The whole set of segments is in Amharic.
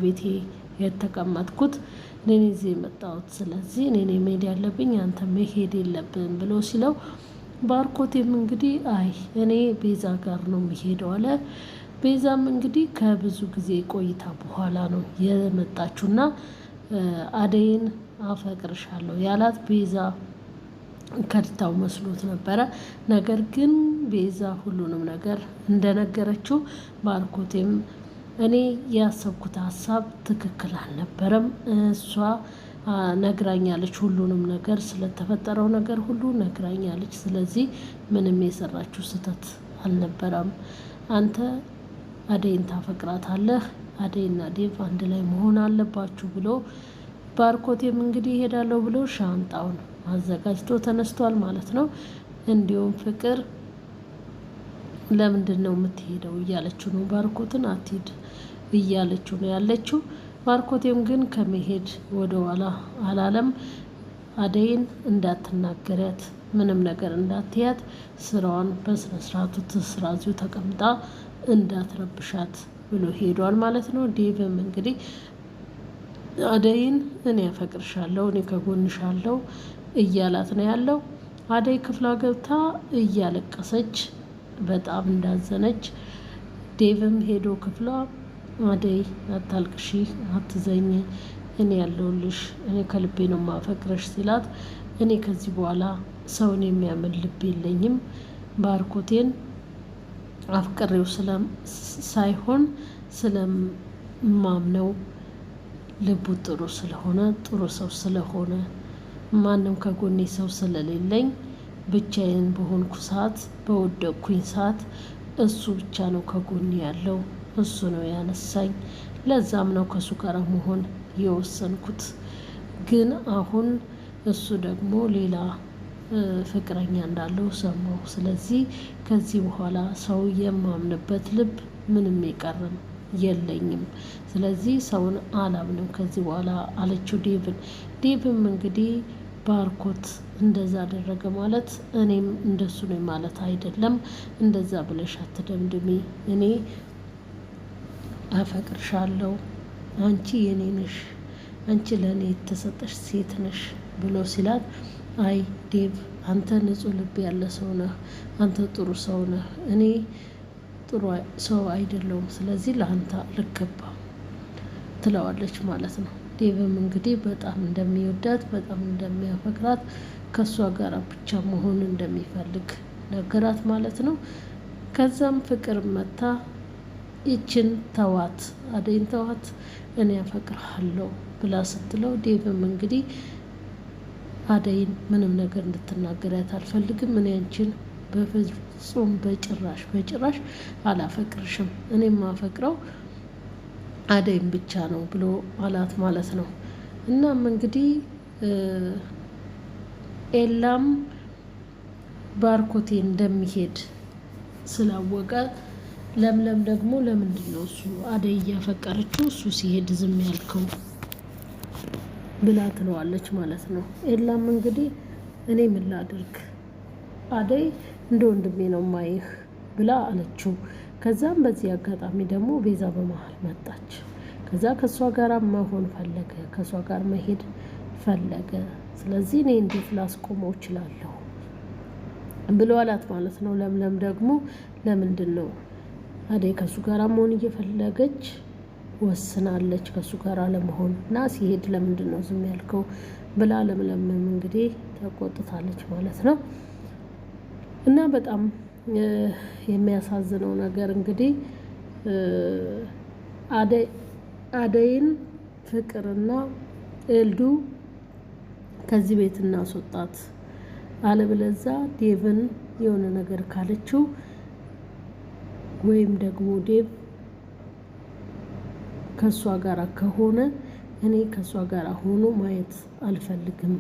ቤቴ የተቀመጥኩት እኔ እዚህ የመጣሁት፣ ስለዚህ እኔ መሄድ ያለብኝ አንተ መሄድ የለብህም ብሎ ሲለው ባርኮቴም እንግዲህ አይ እኔ ቤዛ ጋር ነው የሚሄደው አለ። ቤዛም እንግዲህ ከብዙ ጊዜ ቆይታ በኋላ ነው የመጣችውና አደይን አፈቅርሻለሁ ያላት ቤዛ ከድታው መስሎት ነበረ። ነገር ግን ቤዛ ሁሉንም ነገር እንደነገረችው ባርኮቴም እኔ ያሰብኩት ሀሳብ ትክክል አልነበረም፣ እሷ ነግራኛለች፣ ሁሉንም ነገር ስለተፈጠረው ነገር ሁሉ ነግራኛለች። ስለዚህ ምንም የሰራችው ስህተት አልነበረም። አንተ አደይን ታፈቅራታለህ፣ አደይና ዴቭ አንድ ላይ መሆን አለባችሁ ብሎ ባርኮቴም እንግዲህ ይሄዳለሁ ብሎ ሻንጣውን አዘጋጅቶ ተነስቷል ማለት ነው። እንዲሁም ፍቅር ለምንድን ነው የምትሄደው እያለችው ነው ባርኮትን፣ አትሂድ እያለችው ነው ያለችው። ባርኮቴም ግን ከመሄድ ወደ ኋላ አላለም። አደይን እንዳትናገሪያት፣ ምንም ነገር እንዳትያት፣ ስራዋን በስነ ስርዓቱ ትስራ፣ እዚሁ ተቀምጣ እንዳትረብሻት ብሎ ሄዷል ማለት ነው። ዴቭም እንግዲህ አደይን እኔ ያፈቅርሻለሁ፣ እኔ ከጎንሻለሁ እያላት ነው ያለው። አደይ ክፍሏ ገብታ እያለቀሰች በጣም እንዳዘነች፣ ዴቭም ሄዶ ክፍሏ አደይ አታልቅሺ፣ አትዘኝ፣ እኔ ያለሁልሽ፣ እኔ ከልቤ ነው ማፈቅረሽ ሲላት እኔ ከዚህ በኋላ ሰውን የሚያምን ልብ የለኝም፣ ባርኮቴን አፍቅሬው ሳይሆን ስለማምነው ልቡ ጥሩ ስለሆነ ጥሩ ሰው ስለሆነ ማንም ከጎኔ ሰው ስለሌለኝ ብቻዬን በሆንኩ ሰዓት በወደቅኩኝ ሰዓት እሱ ብቻ ነው ከጎኔ ያለው፣ እሱ ነው ያነሳኝ። ለዛም ነው ከሱ ጋር መሆን የወሰንኩት። ግን አሁን እሱ ደግሞ ሌላ ፍቅረኛ እንዳለው ሰማሁ። ስለዚህ ከዚህ በኋላ ሰው የማምንበት ልብ ምንም የቀረም የለኝም። ስለዚህ ሰውን አላምንም ከዚህ በኋላ አለችው ዴቭን። ዴቭም እንግዲህ ባርኮት እንደዛ አደረገ ማለት እኔም እንደሱ ነኝ ማለት አይደለም፣ እንደዛ ብለሽ አትደምድሚ፣ እኔ አፈቅርሻለሁ፣ አንቺ የኔ ነሽ፣ አንቺ ለእኔ የተሰጠሽ ሴት ነሽ ብሎ ሲላት አይ ዴቭ አንተ ንጹሕ ልብ ያለ ሰው ነህ፣ አንተ ጥሩ ሰው ነህ፣ እኔ ጥሩ ሰው አይደለሁም፣ ስለዚህ ለአንተ አልገባም ትለዋለች ማለት ነው። ዴቭም እንግዲህ በጣም እንደሚወዳት በጣም እንደሚያፈቅራት ከእሷ ጋር ብቻ መሆን እንደሚፈልግ ነገራት ማለት ነው። ከዛም ፍቅር መታ ይችን ተዋት፣ አደይን ተዋት፣ እኔ ያፈቅርሃለሁ ብላ ስትለው ዴቭም እንግዲህ አደይን ምንም ነገር እንድትናገሪያት አልፈልግም፣ እኔ አንቺን በፍጹም በጭራሽ አላፈቅርሽም፣ እኔ የማፈቅረው አደይም ብቻ ነው ብሎ አላት ማለት ነው። እናም እንግዲህ ኤላም ባርኮቴ እንደሚሄድ ስላወቀ ለምለም ደግሞ ለምንድን ነው እሱ አደይ እያፈቀረችው እሱ ሲሄድ ዝም ያልከው ብላ ትለዋለች ማለት ነው። ኤላም እንግዲህ እኔ ምን ላድርግ አደይ እንደ ወንድሜ ነው ማይህ ብላ አለችው። ከዛም በዚህ አጋጣሚ ደግሞ ቤዛ በመሀል መጣች። ከዛ ከእሷ ጋር መሆን ፈለገ፣ ከእሷ ጋር መሄድ ፈለገ። ስለዚህ እኔ እንዴት ላስቆመው እችላለሁ ብሎ አላት ማለት ነው። ለምለም ደግሞ ለምንድን ነው አደይ ከእሱ ጋር መሆን እየፈለገች ወስናለች ከእሱ ጋር ለመሆን እና ሲሄድ ለምንድን ነው ዝም ያልከው ብላ ለምለምም እንግዲህ ተቆጥታለች ማለት ነው። እና በጣም የሚያሳዝነው ነገር እንግዲህ አደይን ፍቅርና ኤልዱ ከዚህ ቤት እናስወጣት፣ አለበለዛ ዴቭን የሆነ ነገር ካለችው ወይም ደግሞ ዴቭ ከሷ ጋር ከሆነ እኔ ከሷ ጋር ሆኖ ማየት አልፈልግም።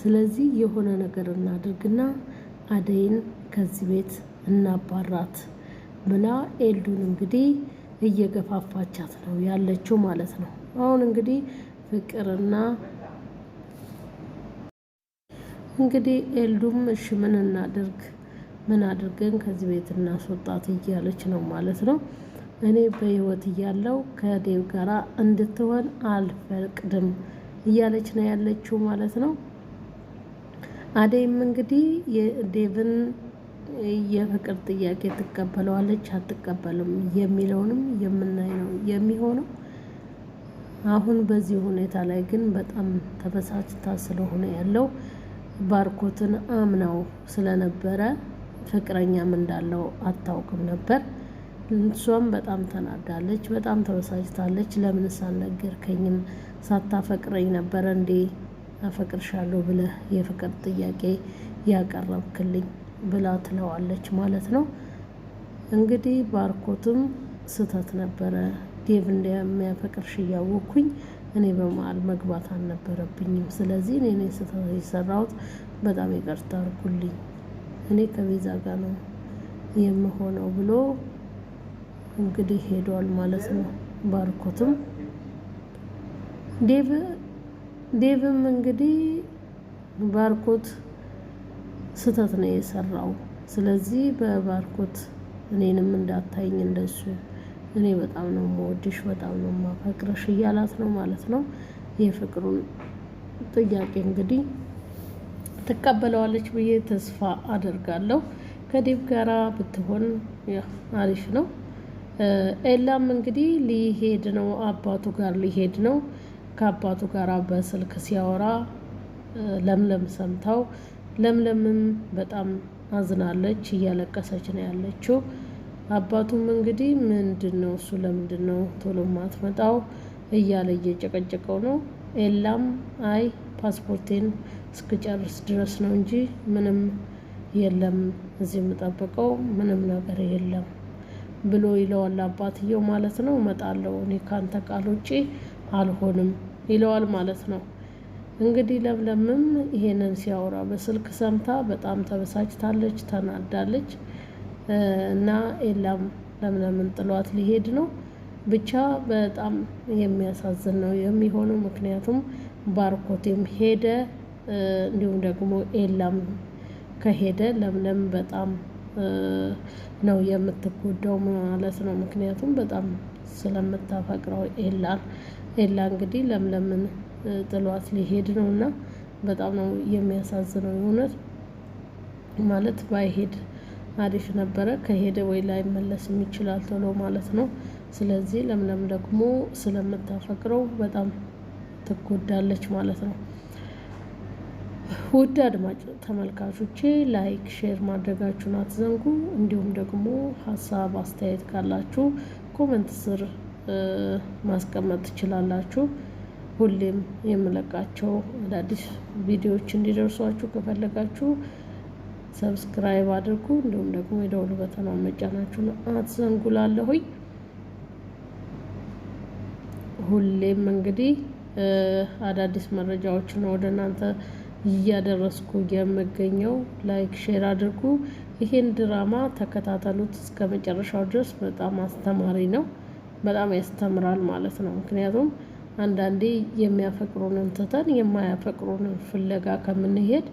ስለዚህ የሆነ ነገር እናድርግና አደይን ከዚህ ቤት እናባራት ብላ ኤልዱን እንግዲህ እየገፋፋቻት ነው ያለችው ማለት ነው። አሁን እንግዲህ ፍቅርና እንግዲህ ኤልዱም እሺ ምን እናድርግ፣ ምን አድርገን ከዚህ ቤት እናስወጣት እያለች ነው ማለት ነው። እኔ በህይወት እያለው ከዴቭ ጋራ እንድትሆን አልፈቅድም እያለች ነው ያለችው ማለት ነው። አደይም እንግዲህ የዴቭን የፍቅር ጥያቄ ትቀበለዋለች አትቀበልም የሚለውንም የምናይ ነው የሚሆነው። አሁን በዚህ ሁኔታ ላይ ግን በጣም ተበሳጭታ ስለሆነ ያለው ባርኮትን አምናው ስለነበረ ፍቅረኛም እንዳለው አታውቅም ነበር። እሷም በጣም ተናዳለች፣ በጣም ተበሳጭታለች። ለምንስ አልነገርከኝም? ሳታፈቅረኝ ነበረ እንዴ አፈቅርሻለሁ ብለህ የፍቅር ጥያቄ ያቀረብክልኝ ብላ ትለዋለች ማለት ነው። እንግዲህ ባርኮትም ስህተት ነበረ፣ ዴቭ እንደሚያፈቅርሽ እያወቅኩኝ እኔ በመሀል መግባት አልነበረብኝም። ስለዚህ እኔ ስህተት የሰራሁት፣ በጣም ይቅርታ አድርጉልኝ፣ እኔ ከቤዛ ጋር ነው የምሆነው ብሎ እንግዲህ ሄዷል ማለት ነው። ባርኮትም ዴቭም እንግዲህ ባርኮት ስህተት ነው የሰራው፣ ስለዚህ በባርኮት እኔንም እንዳታይኝ እንደሱ፣ እኔ በጣም ነው የምወድሽ፣ በጣም ነው የማፈቅርሽ እያላት ነው ማለት ነው። የፍቅሩን ጥያቄ እንግዲህ ትቀበለዋለች ብዬ ተስፋ አደርጋለሁ። ከዴቭ ጋራ ብትሆን አሪፍ ነው። ኤላም እንግዲህ ሊሄድ ነው፣ አባቱ ጋር ሊሄድ ነው። ከአባቱ ጋር በስልክ ሲያወራ ለምለም ሰምታው፣ ለምለምም በጣም አዝናለች፣ እያለቀሰች ነው ያለችው። አባቱም እንግዲህ ምንድን ነው እሱ ለምንድን ነው ቶሎ ማትመጣው እያለ እየጨቀጨቀው ነው። ኤላም አይ ፓስፖርቴን እስክጨርስ ድረስ ነው እንጂ ምንም የለም እዚህ የምጠብቀው ምንም ነገር የለም ብሎ ይለዋል አባትየው ማለት ነው። እመጣለሁ እኔ ካንተ ቃል ውጪ አልሆንም ይለዋል ማለት ነው። እንግዲህ ለምለምም ይሄንን ሲያወራ በስልክ ሰምታ በጣም ተበሳጭታለች፣ ተናዳለች እና ኤላም ለምለምን ጥሏት ሊሄድ ነው። ብቻ በጣም የሚያሳዝን ነው የሚሆነው። ምክንያቱም ባርኮቴም ሄደ፣ እንዲሁም ደግሞ ኤላም ከሄደ ለምለም በጣም ነው የምትጎዳው ማለት ነው። ምክንያቱም በጣም ስለምታፈቅረው ኤላ እንግዲህ ለምለምን ጥሏት ሊሄድ ነው እና በጣም ነው የሚያሳዝነው። የእውነት ማለት ባይሄድ አሪፍ ነበረ። ከሄደ ወይ ላይመለስም ይችላል ቶሎ ማለት ነው። ስለዚህ ለምለም ደግሞ ስለምታፈቅረው በጣም ትጎዳለች ማለት ነው። ውድ አድማጭ ተመልካቾቼ ላይክ፣ ሼር ማድረጋችሁን አትዘንጉ። እንዲሁም ደግሞ ሀሳብ አስተያየት ካላችሁ ኮመንት ስር ማስቀመጥ ትችላላችሁ። ሁሌም የምለቃቸው አዳዲስ ቪዲዮዎች እንዲደርሷችሁ ከፈለጋችሁ ሰብስክራይብ አድርጉ። እንዲሁም ደግሞ የደውል በተኗን መጫናችሁን አትዘንጉላለሁኝ። ሁሌም እንግዲህ አዳዲስ መረጃዎችን ወደ እናንተ እያደረስኩ የምገኘው። ላይክ ሼር አድርጉ። ይሄን ድራማ ተከታተሉት እስከ መጨረሻው ድረስ። በጣም አስተማሪ ነው፣ በጣም ያስተምራል ማለት ነው። ምክንያቱም አንዳንዴ የሚያፈቅሩንን ትተን የማያፈቅሩንን ፍለጋ ከምንሄድ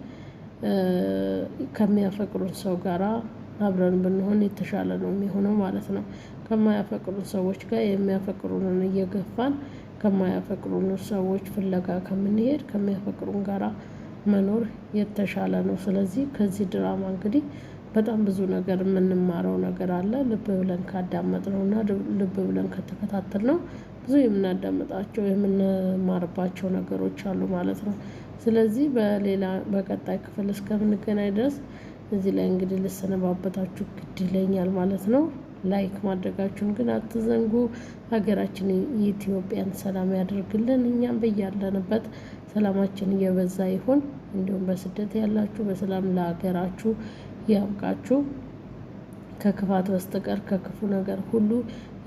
ከሚያፈቅሩን ሰው ጋራ አብረን ብንሆን የተሻለ ነው የሚሆነው ማለት ነው። ከማያፈቅሩን ሰዎች ጋር የሚያፈቅሩንን እየገፋን ከማያፈቅሩን ሰዎች ፍለጋ ከምንሄድ ከሚያፈቅሩን ጋራ መኖር የተሻለ ነው። ስለዚህ ከዚህ ድራማ እንግዲህ በጣም ብዙ ነገር የምንማረው ነገር አለ። ልብ ብለን ካዳመጥነው እና ልብ ብለን ከተከታተልነው ብዙ የምናዳምጣቸው የምንማርባቸው ነገሮች አሉ ማለት ነው። ስለዚህ በቀጣይ ክፍል እስከምንገናኝ ድረስ እዚህ ላይ እንግዲህ ልሰነባበታችሁ ግድ ይለኛል ማለት ነው። ላይክ ማድረጋችሁን ግን አትዘንጉ። ሀገራችን ኢትዮጵያን ሰላም ያደርግልን። እኛም በያለንበት ሰላማችን እየበዛ ይሁን። እንዲሁም በስደት ያላችሁ በሰላም ለሀገራችሁ ያብቃችሁ። ከክፋት በስተቀር ከክፉ ነገር ሁሉ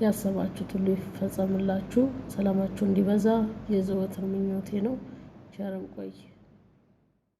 ያሰባችሁት ሁሉ ይፈጸምላችሁ። ሰላማችሁ እንዲበዛ የዘወትር ምኞቴ ነው። ቸር እንቆይ።